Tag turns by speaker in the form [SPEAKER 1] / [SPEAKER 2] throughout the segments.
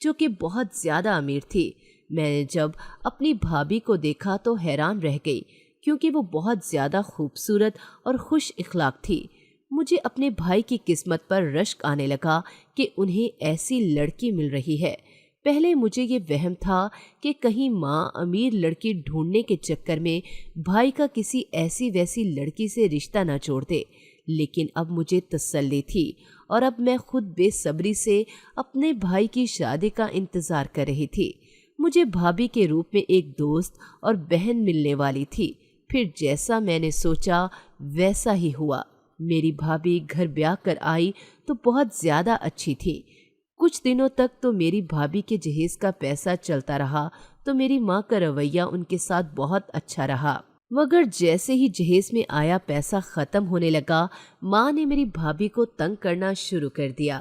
[SPEAKER 1] جو کہ بہت زیادہ امیر تھی۔ میں نے جب اپنی بھابھی کو دیکھا تو حیران رہ گئی، کیونکہ وہ بہت زیادہ خوبصورت اور خوش اخلاق تھی۔ مجھے اپنے بھائی کی قسمت پر رشک آنے لگا کہ انہیں ایسی لڑکی مل رہی ہے۔ پہلے مجھے یہ وہم تھا کہ کہیں ماں امیر لڑکی ڈھونڈنے کے چکر میں بھائی کا کسی ایسی ویسی لڑکی سے رشتہ نہ جوڑ دے، لیکن اب مجھے تسلی تھی اور اب میں خود بے صبری سے اپنے بھائی کی شادی کا انتظار کر رہی تھی۔ مجھے بھابھی کے روپ میں ایک دوست اور بہن ملنے والی تھی۔ پھر جیسا میں نے سوچا ویسا ہی ہوا۔ میری بھابھی گھر بیاہ کر آئی تو بہت زیادہ اچھی تھی۔ کچھ دنوں تک تو میری بھابھی کے جہیز کا پیسہ چلتا رہا تو میری ماں کا رویہ ان کے ساتھ بہت اچھا رہا، مگر جیسے ہی جہیز میں آیا پیسہ ختم ہونے لگا، ماں نے میری بھابھی کو تنگ کرنا شروع کر دیا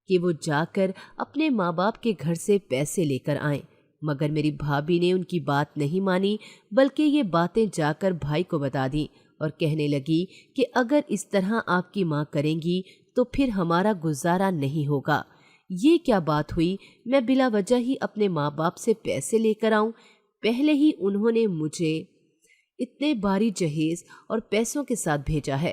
[SPEAKER 1] کہ وہ جا کر اپنے ماں باپ کے گھر سے پیسے لے کر آئیں، مگر میری بھابھی نے ان کی بات نہیں مانی، بلکہ یہ باتیں جا کر بھائی کو بتا دیں اور کہنے لگی کہ اگر اس طرح آپ کی ماں کریں گی تو پھر ہمارا گزارا نہیں ہوگا۔ یہ کیا بات ہوئی، میں بلا وجہ ہی اپنے ماں باپ سے پیسے لے کر آؤں؟ پہلے ہی انہوں نے مجھے اتنے باری جہیز اور پیسوں کے ساتھ بھیجا ہے،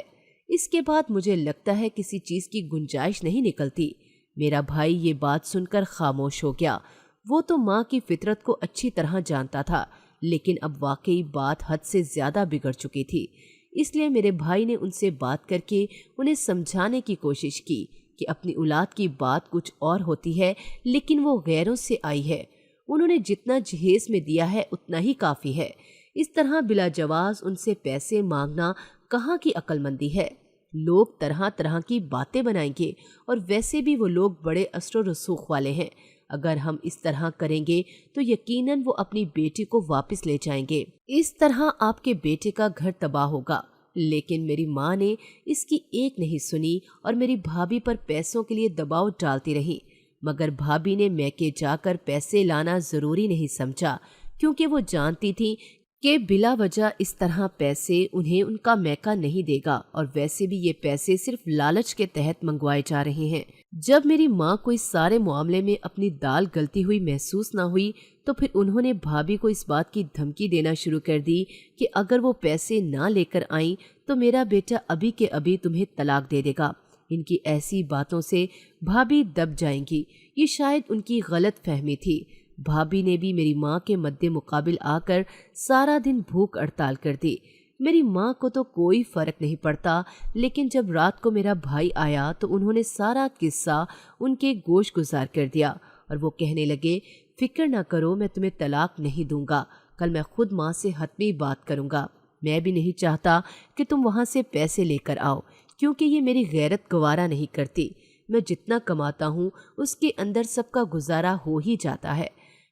[SPEAKER 1] اس کے بعد مجھے لگتا ہے کسی چیز کی گنجائش نہیں نکلتی۔ میرا بھائی یہ بات سن کر خاموش ہو گیا۔ وہ تو ماں کی فطرت کو اچھی طرح جانتا تھا، لیکن اب واقعی بات حد سے زیادہ بگڑ چکی تھی۔ اس لیے میرے بھائی نے ان سے بات کر کے انہیں سمجھانے کی کوشش کی کہ اپنی اولاد کی بات کچھ اور ہوتی ہے، لیکن وہ غیروں سے آئی ہے۔ انہوں نے جتنا جہیز میں دیا ہے اتنا ہی کافی ہے۔ اس طرح بلا جواز ان سے پیسے مانگنا کہاں کی عقل مندی ہے؟ لوگ طرح طرح کی باتیں بنائیں گے، اور ویسے بھی وہ لوگ بڑے اثر و رسوخ والے ہیں۔ اگر ہم اس طرح کریں گے تو یقیناً وہ اپنی بیٹی کو واپس لے جائیں گے۔ اس طرح آپ کے بیٹے کا گھر تباہ ہوگا۔ لیکن میری ماں نے اس کی ایک نہیں سنی اور میری بھابھی پر پیسوں کے لیے دباؤ ڈالتی رہی، مگر بھابھی نے میکے جا کر پیسے لانا ضروری نہیں سمجھا، کیونکہ وہ جانتی تھی کہ بلا وجہ اس طرح پیسے انہیں ان کا میکا نہیں دے گا، اور ویسے بھی یہ پیسے صرف لالچ کے تحت منگوائے جا رہے ہیں۔ جب میری ماں کو اس سارے معاملے میں اپنی دال گلتی ہوئی محسوس نہ ہوئی تو پھر انہوں نے بھابھی کو اس بات کی دھمکی دینا شروع کر دی کہ اگر وہ پیسے نہ لے کر آئیں تو میرا بیٹا ابھی کے ابھی تمہیں طلاق دے دے گا۔ ان کی ایسی باتوں سے بھابھی دب جائیں گی، یہ شاید ان کی غلط فہمی تھی۔ بھابھی نے بھی میری ماں کے مد مقابل آ کر سارا دن بھوک ہڑتال کر دی۔ میری ماں کو تو کوئی فرق نہیں پڑتا، لیکن جب رات کو میرا بھائی آیا تو انہوں نے سارا قصہ ان کے گوش گزار کر دیا، اور وہ کہنے لگے فکر نہ کرو، میں تمہیں طلاق نہیں دوں گا، کل میں خود ماں سے حتمی بات کروں گا۔ میں بھی نہیں چاہتا کہ تم وہاں سے پیسے لے کر آؤ، کیونکہ یہ میری غیرت گوارا نہیں کرتی۔ میں جتنا کماتا ہوں اس کے اندر سب کا گزارا ہو ہی جاتا ہے۔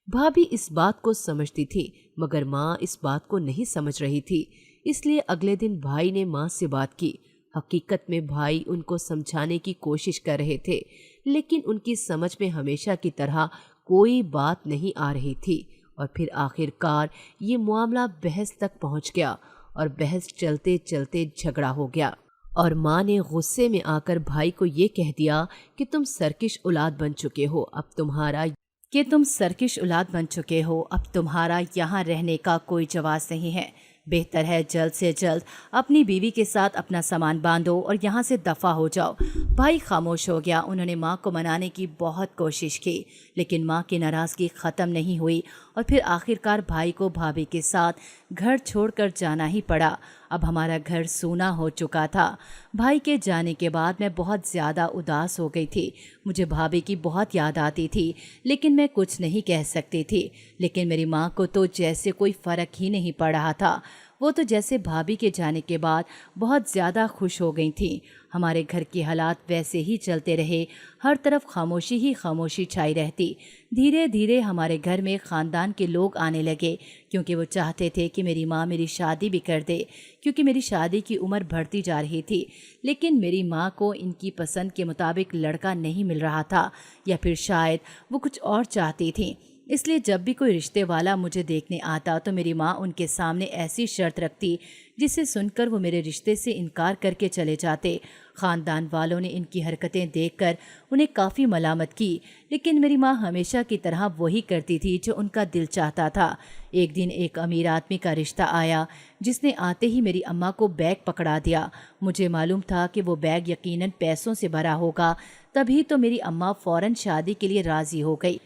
[SPEAKER 1] بھابھی اس بات کو سمجھتی تھی، مگر ماں اس بات کو نہیں سمجھ رہی تھی۔ اس لیے اگلے دن بھائی نے ماں سے بات کی۔ حقیقت میں بھائی ان کو سمجھانے کی کوشش کر رہے تھے، لیکن ان کی سمجھ میں ہمیشہ کی طرح کوئی بات نہیں آ رہی تھی، اور پھر آخر کار یہ معاملہ بحث تک پہنچ گیا، اور بحث چلتے چلتے جھگڑا ہو گیا، اور ماں نے غصے میں آ کر بھائی کو یہ کہہ دیا کہ تم سرکش اولاد بن چکے ہو، اب تمہارا یہاں رہنے کا کوئی جواز نہیں ہے۔ بہتر ہے جلد سے جلد اپنی بیوی کے ساتھ اپنا سامان باندھو اور یہاں سے دفع ہو جاؤ۔ بھائی خاموش ہو گیا۔ انہوں نے ماں کو منانے کی بہت کوشش کی، لیکن ماں کی ناراضگی ختم نہیں ہوئی، اور پھر آخرکار بھائی کو بھابھی کے ساتھ گھر چھوڑ کر جانا ہی پڑا۔ اب ہمارا گھر سونا ہو چکا تھا۔ بھائی کے جانے کے بعد میں بہت زیادہ اداس ہو گئی تھی۔ مجھے بھابھی کی بہت یاد آتی تھی، لیکن میں کچھ نہیں کہہ سکتی تھی۔ لیکن میری ماں کو تو جیسے کوئی فرق ہی نہیں پڑ رہا تھا۔ وہ تو جیسے بھابھی کے جانے کے بعد بہت زیادہ خوش ہو گئی تھیں۔ ہمارے گھر کے حالات ویسے ہی چلتے رہے، ہر طرف خاموشی ہی خاموشی چھائی رہتی۔ دھیرے دھیرے ہمارے گھر میں خاندان کے لوگ آنے لگے، کیونکہ وہ چاہتے تھے کہ میری ماں میری شادی بھی کر دے، کیونکہ میری شادی کی عمر بڑھتی جا رہی تھی۔ لیکن میری ماں کو ان کی پسند کے مطابق لڑکا نہیں مل رہا تھا، یا پھر شاید وہ کچھ اور چاہتی تھیں۔
[SPEAKER 2] اس لیے جب بھی کوئی رشتے والا مجھے دیکھنے آتا تو میری ماں ان کے سامنے ایسی شرط رکھتی جسے سن کر وہ میرے رشتے سے انکار کر کے چلے جاتے۔ خاندان والوں نے ان کی حرکتیں دیکھ کر انہیں کافی ملامت کی، لیکن میری ماں ہمیشہ کی طرح وہی کرتی تھی جو ان کا دل چاہتا تھا۔ ایک دن ایک امیر آدمی کا رشتہ آیا جس نے آتے ہی میری اماں کو بیگ پکڑا دیا۔ مجھے معلوم تھا کہ وہ بیگ یقیناً پیسوں سے بھرا ہوگا، تبھی تو میری اماں فوراً شادی کے لیے راضی ہو گئی۔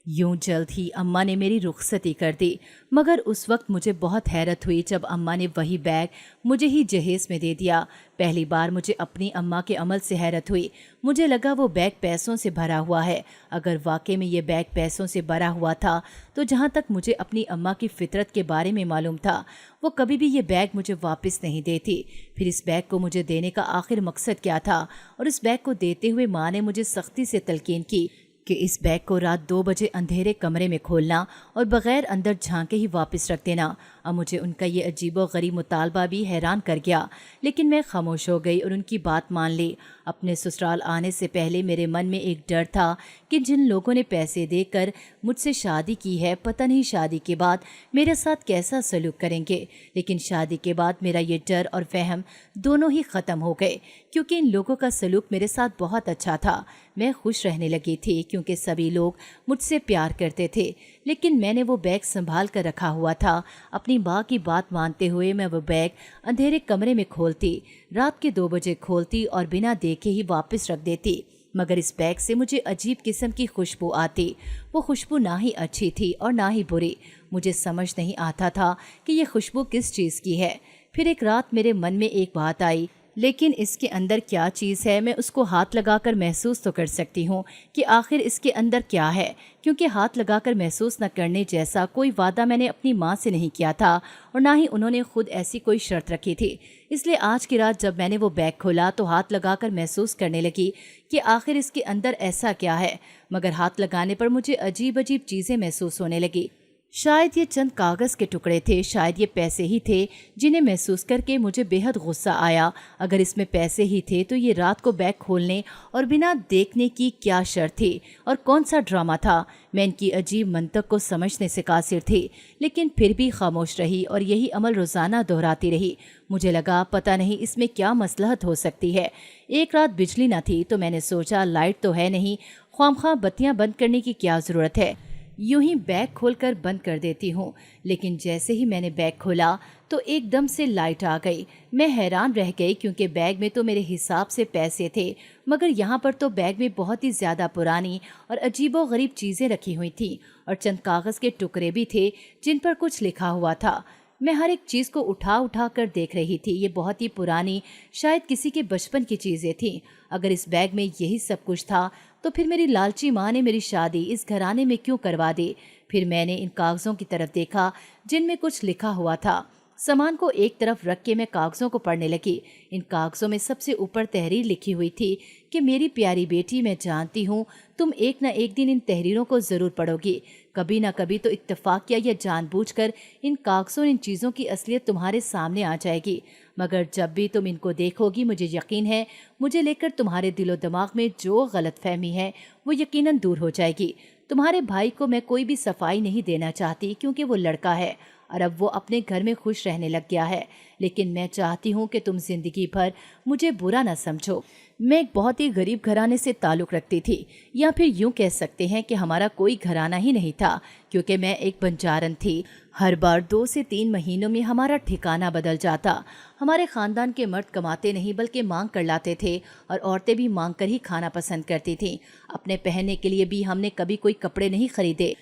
[SPEAKER 2] یوں جلد ہی اماں نے میری رخصتی کر دی، مگر اس وقت مجھے بہت حیرت ہوئی جب اماں نے وہی بیگ مجھے ہی جہیز میں دے دیا۔ پہلی بار مجھے اپنی اماں کے عمل سے حیرت ہوئی۔ مجھے لگا وہ بیگ پیسوں سے بھرا ہوا ہے۔ اگر واقعی میں یہ بیگ پیسوں سے بھرا ہوا تھا تو جہاں تک مجھے اپنی اماں کی فطرت کے بارے میں معلوم تھا، وہ کبھی بھی یہ بیگ مجھے واپس نہیں دیتی۔ پھر اس بیگ کو مجھے دینے کا آخر مقصد کیا تھا؟ اور اس بیگ کو دیتے ہوئے ماں نے مجھے سختی سے تلقین کی کہ اس بیگ کو رات 2 بجے اندھیرے کمرے میں کھولنا اور بغیر اندر جھانکے ہی واپس رکھ دینا۔ اب مجھے ان کا یہ عجیب و غریب مطالبہ بھی حیران کر گیا، لیکن میں خاموش ہو گئی اور ان کی بات مان لی۔ اپنے سسرال آنے سے پہلے میرے من میں ایک ڈر تھا کہ جن لوگوں نے پیسے دے کر مجھ سے شادی کی ہے، پتہ نہیں شادی کے بعد میرے ساتھ کیسا سلوک کریں گے۔ لیکن شادی کے بعد میرا یہ ڈر اور فہم دونوں ہی ختم ہو گئے، کیونکہ ان لوگوں کا سلوک میرے ساتھ بہت اچھا تھا۔ میں خوش رہنے لگی تھی کیونکہ سبھی لوگ مجھ سے پیار کرتے تھے، لیکن میں نے وہ بیگ سنبھال کر رکھا ہوا تھا۔ اپنی ماں کی بات مانتے ہوئے میں وہ بیگ اندھیرے کمرے میں کھولتی، رات کے 2 بجے کھولتی اور بنا دیکھے ہی واپس رکھ دیتی۔ مگر اس بیگ سے مجھے عجیب قسم کی خوشبو آتی۔ وہ خوشبو نہ ہی اچھی تھی اور نہ ہی بری۔ مجھے سمجھ نہیں آتا تھا کہ یہ خوشبو کس چیز کی ہے۔ پھر ایک رات میرے من میں ایک بات آئی، لیکن اس کے اندر کیا چیز ہے میں اس کو ہاتھ لگا کر محسوس تو کر سکتی ہوں کہ آخر اس کے اندر کیا ہے، کیونکہ ہاتھ لگا کر محسوس نہ کرنے جیسا کوئی وعدہ میں نے اپنی ماں سے نہیں کیا تھا اور نہ ہی انہوں نے خود ایسی کوئی شرط رکھی تھی۔ اس لیے آج کی رات جب میں نے وہ بیگ کھولا تو ہاتھ لگا کر محسوس کرنے لگی کہ آخر اس کے اندر ایسا کیا ہے، مگر ہاتھ لگانے پر مجھے عجیب عجیب چیزیں محسوس ہونے لگی۔ شاید یہ چند کاغذ کے ٹکڑے تھے، شاید یہ پیسے ہی تھے، جنہیں محسوس کر کے مجھے بے حد غصہ آیا۔ اگر اس میں پیسے ہی تھے تو یہ رات کو بیگ کھولنے اور بنا دیکھنے کی کیا شرط تھی اور کون سا ڈرامہ تھا؟ میں ان کی عجیب منطق کو سمجھنے سے قاصر تھی، لیکن پھر بھی خاموش رہی اور یہی عمل روزانہ دہراتی رہی۔ مجھے لگا پتہ نہیں اس میں کیا مصلحت ہو سکتی ہے۔ ایک رات بجلی نہ تھی تو میں نے سوچا لائٹ تو ہے نہیں، خواہ بتیاں بند کرنے کی کیا ضرورت ہے، یوں ہی بیگ کھول کر بند کر دیتی ہوں۔ لیکن جیسے ہی میں نے بیگ کھولا تو ایک دم سے لائٹ آ گئی۔ میں حیران رہ گئی کیونکہ بیگ میں تو میرے حساب سے پیسے تھے، مگر یہاں پر تو بیگ میں بہت ہی زیادہ پرانی اور عجیب و غریب چیزیں رکھی ہوئی تھیں اور چند کاغذ کے ٹکڑے بھی تھے جن پر کچھ لکھا ہوا تھا۔ میں ہر ایک چیز کو اٹھا کر دیکھ رہی تھی۔ یہ بہت ہی پرانی، شاید کسی کے بچپن کی چیزیں تھیں۔ اگر اس بیگ میں یہی سب کچھ تھا تو پھر میری لالچی ماں نے میری شادی اس گھرانے میں کیوں کروا دی؟ پھر میں نے ان کاغذوں کی طرف دیکھا جن میں کچھ لکھا ہوا تھا۔ سامان کو ایک طرف رکھ کے میں کاغذوں کو پڑھنے لگی۔ ان کاغذوں میں سب سے اوپر تحریر لکھی ہوئی تھی کہ میری پیاری بیٹی، میں جانتی ہوں تم ایک نہ ایک دن ان تحریروں کو ضرور پڑھو گی۔ کبھی نہ کبھی تو اتفاق یا جان بوجھ کر ان کاغذوں، ان چیزوں کی اصلیت تمہارے سامنے آ جائے گی، مگر جب بھی تم ان کو دیکھو گی مجھے یقین ہے مجھے لے کر تمہارے دل و دماغ میں جو غلط فہمی ہے وہ یقیناً دور ہو جائے گی۔ تمہارے بھائی کو میں کوئی بھی صفائی نہیں دینا چاہتی کیونکہ وہ لڑکا ہے اور اب وہ اپنے گھر میں خوش رہنے لگ گیا ہے، لیکن میں چاہتی ہوں کہ تم زندگی بھر مجھے برا نہ سمجھو۔ میں ایک بہت ہی غریب گھرانے سے تعلق رکھتی تھی، یا پھر یوں کہہ سکتے ہیں کہ ہمارا کوئی گھرانہ ہی نہیں تھا، کیونکہ میں ایک بنجارن تھی۔ ہر بار 2 سے 3 مہینوں میں ہمارا ٹھکانہ بدل جاتا۔ ہمارے خاندان کے مرد کماتے نہیں بلکہ مانگ کر لاتے تھے اور عورتیں بھی مانگ کر ہی کھانا پسند کرتی تھیں۔ اپنے پہننے کے لیے بھی ہم نے کبھی کوئی کپڑے نہیں خریدے۔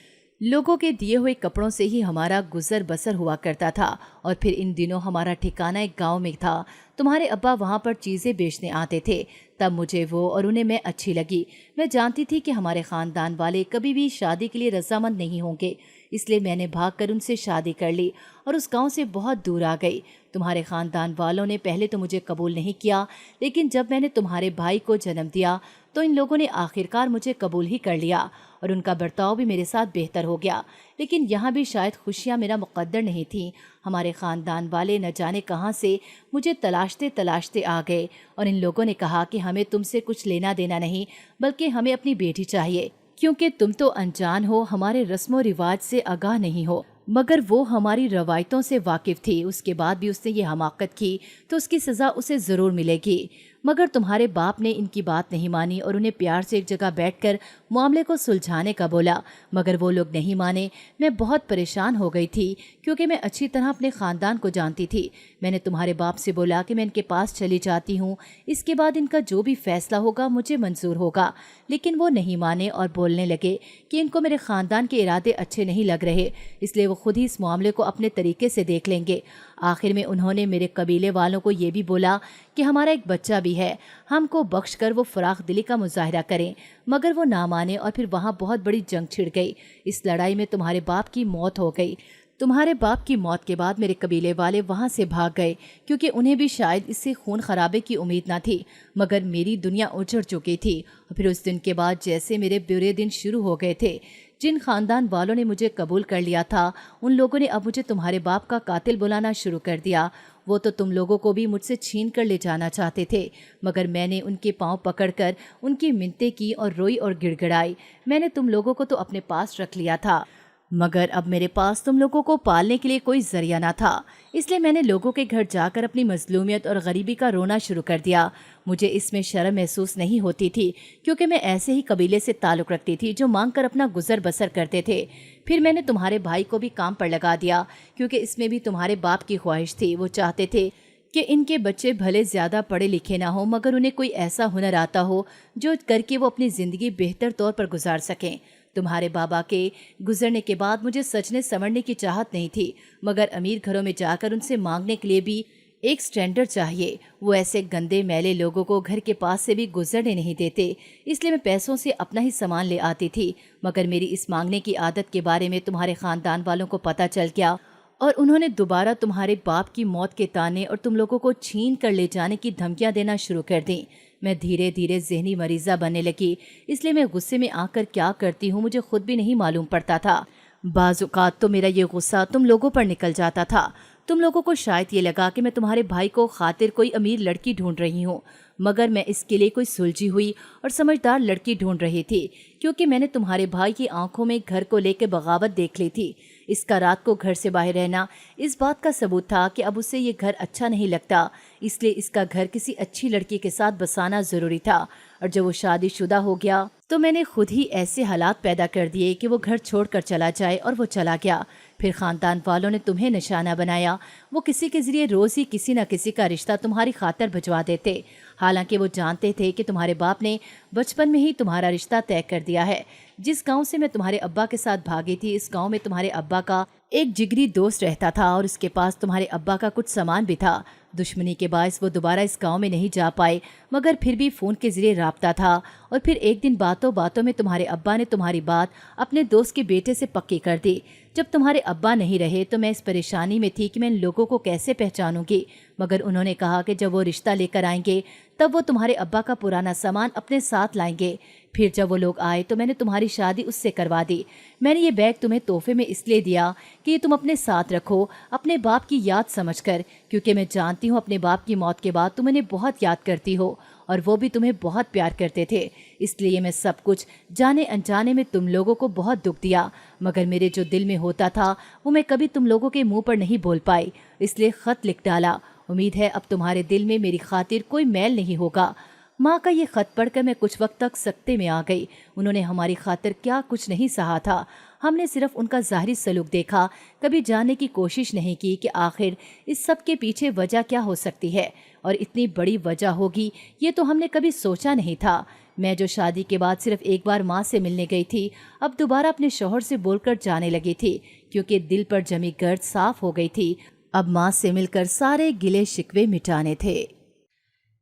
[SPEAKER 2] لوگوں کے دیے ہوئے کپڑوں سے ہی ہمارا گزر بسر ہوا کرتا تھا۔ اور پھر ان دنوں ہمارا ٹھکانہ ایک گاؤں میں تھا۔ تمہارے ابا وہاں پر چیزیں بیچنے آتے تھے، تب مجھے وہ اور انہیں میں اچھی لگی۔ میں جانتی تھی کہ ہمارے خاندان والے کبھی بھی شادی کے لیے رضامند نہیں ہوں گے، اس لیے میں نے بھاگ کر ان سے شادی کر لی اور اس گاؤں سے بہت دور آ گئی۔ تمہارے خاندان والوں نے پہلے تو مجھے قبول نہیں کیا، لیکن جب میں نے تمہارے بھائی کو جنم دیا تو ان لوگوں نے آخرکار مجھے قبول ہی کر لیا اور ان کا برتاؤ بھی میرے ساتھ بہتر ہو گیا۔ لیکن یہاں بھی شاید خوشیاں میرا مقدر نہیں تھیں۔ ہمارے خاندان والے نہ جانے کہاں سے مجھے تلاشتے آ گئے اور ان لوگوں نے کہا کہ ہمیں تم سے کچھ لینا دینا نہیں بلکہ ہمیں اپنی بیٹی چاہیے۔ کیونکہ تم تو انجان ہو، ہمارے رسم و رواج سے آگاہ نہیں ہو۔ مگر وہ ہماری روایتوں سے واقف تھی، اس کے بعد بھی اس نے یہ حماقت کی تو اس کی سزا اسے ضرور ملے گی۔ مگر تمہارے باپ نے ان کی بات نہیں مانی اور انہیں پیار سے ایک جگہ بیٹھ کر معاملے کو سلجھانے کا بولا، مگر وہ لوگ نہیں مانے۔ میں بہت پریشان ہو گئی تھی کیونکہ میں اچھی طرح اپنے خاندان کو جانتی تھی۔ میں نے تمہارے باپ سے بولا کہ میں ان کے پاس چلی جاتی ہوں، اس کے بعد ان کا جو بھی فیصلہ ہوگا مجھے منظور ہوگا، لیکن وہ نہیں مانے اور بولنے لگے کہ ان کو میرے خاندان کے ارادے اچھے نہیں لگ رہے، اس لیے وہ خود ہی اس معاملے کو اپنے طریقے سے دیکھ لیں گے۔ آخر میں انہوں نے میرے قبیلے والوں کو یہ بھی بولا کہ ہمارا ایک بچہ بھی ہے، ہم کو بخش کر وہ فراخ دلی کا مظاہرہ کریں، مگر وہ نہ مانے اور پھر وہاں بہت بڑی جنگ چھڑ گئی۔ اس لڑائی میں تمہارے باپ کی موت ہو گئی۔ تمہارے باپ کی موت کے بعد میرے قبیلے والے وہاں سے بھاگ گئے کیونکہ انہیں بھی شاید اس سے خون خرابے کی امید نہ تھی، مگر میری دنیا اجڑ چکی تھی۔ اور پھر اس دن کے بعد جیسے میرے برے دن شروع ہو گئے تھے۔ جن خاندان والوں نے مجھے قبول کر لیا تھا ان لوگوں نے اب مجھے تمہارے باپ کا قاتل بلانا شروع کر دیا۔ وہ تو تم لوگوں کو بھی مجھ سے چھین کر لے جانا چاہتے تھے، مگر میں نے ان کے پاؤں پکڑ کر ان کی منتیں کی اور روئی اور گڑ گڑائی۔ میں نے تم لوگوں کو تو اپنے پاس رکھ لیا تھا، مگر اب میرے پاس تم لوگوں کو پالنے کے لیے کوئی ذریعہ نہ تھا، اس لیے میں نے لوگوں کے گھر جا کر اپنی مظلومیت اور غریبی کا رونا شروع کر دیا۔ مجھے اس میں شرم محسوس نہیں ہوتی تھی کیونکہ میں ایسے ہی قبیلے سے تعلق رکھتی تھی جو مانگ کر اپنا گزر بسر کرتے تھے۔ پھر میں نے تمہارے بھائی کو بھی کام پر لگا دیا کیونکہ اس میں بھی تمہارے باپ کی خواہش تھی۔ وہ چاہتے تھے کہ ان کے بچے بھلے زیادہ پڑھے لکھے نہ ہوں مگر انہیں کوئی ایسا ہنر آتا ہو جو کر کے وہ اپنی زندگی بہتر طور پر گزار سکیں۔ تمہارے بابا کے گزرنے کے بعد مجھے سجنے سنورنے کی چاہت نہیں تھی، مگر امیر گھروں میں جا کر ان سے مانگنے کے لیے بھی ایک سٹینڈرڈ چاہیے۔ وہ ایسے گندے میلے لوگوں کو گھر کے پاس سے بھی گزرنے نہیں دیتے، اس لیے میں پیسوں سے اپنا ہی سامان لے آتی تھی، مگر میری اس مانگنے کی عادت کے بارے میں تمہارے خاندان والوں کو پتہ چل گیا اور انہوں نے دوبارہ تمہارے باپ کی موت کے تانے اور تم لوگوں کو چھین کر لے جانے کی دھمکیاں دینا شروع کر دیں۔ میں دھیرے دھیرے ذہنی مریضہ بننے لگی، اس لیے میں غصے میں آ کر کیا کرتی ہوں مجھے خود بھی نہیں معلوم پڑتا تھا۔ بعض اوقات تو میرا یہ غصہ تم لوگوں پر نکل جاتا تھا۔ تم لوگوں کو شاید یہ لگا کہ میں تمہارے بھائی کو خاطر کوئی امیر لڑکی ڈھونڈ رہی ہوں، مگر میں اس کے لیے کوئی سلجھی ہوئی اور سمجھدار لڑکی ڈھونڈ رہی تھی، کیونکہ میں نے تمہارے بھائی کی آنکھوں میں گھر کو لے کے بغاوت دیکھ لی تھی۔ اس کا رات کو گھر سے باہر رہنا اس بات کا ثبوت تھا کہ اب اسے یہ گھر اچھا نہیں لگتا، اس لیے اس کا گھر کسی اچھی لڑکی کے ساتھ بسانا ضروری تھا۔ اور جب وہ شادی شدہ ہو گیا تو میں نے خود ہی ایسے حالات پیدا کر دیے کہ وہ گھر چھوڑ کر چلا جائے، اور وہ چلا گیا۔ پھر خاندان والوں نے تمہیں نشانہ بنایا، وہ کسی کے ذریعے روز ہی کسی نہ کسی کا رشتہ تمہاری خاطر بھجوا دیتے، حالانکہ وہ جانتے تھے کہ تمہارے باپ نے بچپن میں ہی تمہارا رشتہ طے کر دیا ہے۔ جس گاؤں سے میں تمہارے ابا کے ساتھ بھاگی تھی، اس گاؤں میں تمہارے ابا کا ایک جگری دوست رہتا تھا اور اس کے پاس تمہارے ابا کا کچھ سامان بھی تھا۔ دشمنی کے باعث وہ دوبارہ اس گاؤں میں نہیں جا پائے، مگر پھر بھی فون کے ذریعے رابطہ تھا۔ اور پھر ایک دن باتوں باتوں میں تمہارے ابا نے تمہاری بات اپنے دوست کے بیٹے سے پکی کر دی۔ جب تمہارے ابا نہیں رہے تو میں اس پریشانی میں تھی کہ میں ان لوگوں کو کیسے پہچانوں گی، مگر انہوں نے کہا کہ جب وہ رشتہ لے کر آئیں گے تب وہ تمہارے ابا کا پرانا سامان اپنے ساتھ لائیں گے۔ پھر جب وہ لوگ آئے تو میں نے تمہاری شادی اس سے کروا دی۔ میں نے یہ بیگ تمہیں تحفے میں اس لیے دیا کہ یہ تم اپنے ساتھ رکھو، اپنے باپ کی یاد سمجھ کر، کیونکہ میں جانتی ہوں اپنے باپ کی موت کے بعد تم انہیں بہت یاد کرتی ہو اور وہ بھی تمہیں بہت پیار کرتے تھے، اس لیے میں سب کچھ جانے انجانے میں تم لوگوں کو بہت دکھ دیا، مگر میرے جو دل میں ہوتا تھا وہ میں کبھی تم لوگوں کے منہ پر نہیں بول پائی، اس لیے خط لکھ ڈالا۔ امید ہے اب تمہارے دل میں میری خاطر کوئی میل نہیں ہوگا۔ ماں کا یہ خط پڑھ کر میں کچھ وقت تک سکتے میں آ گئی۔ انہوں نے ہماری خاطر کیا کچھ نہیں سہا تھا، ہم نے صرف ان کا ظاہری سلوک دیکھا، کبھی جاننے کی کوشش نہیں کی کہ آخر اس سب کے پیچھے وجہ کیا ہو سکتی ہے، اور اتنی بڑی وجہ ہوگی یہ تو ہم نے کبھی سوچا نہیں تھا۔ میں جو شادی کے بعد صرف ایک بار ماں سے ملنے گئی تھی، اب دوبارہ اپنے شوہر سے بول کر جانے لگی تھی، کیونکہ دل پر جمی گرد صاف ہو گئی تھی۔ اب ماں سے مل کر سارے گلے شکوے مٹانے تھے۔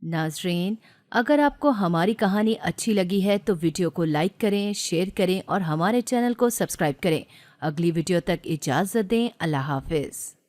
[SPEAKER 2] ناظرین، اگر آپ کو ہماری کہانی اچھی لگی ہے تو ویڈیو کو لائک کریں، شیئر کریں اور ہمارے چینل کو سبسکرائب کریں۔ اگلی ویڈیو تک اجازت دیں۔ اللہ حافظ۔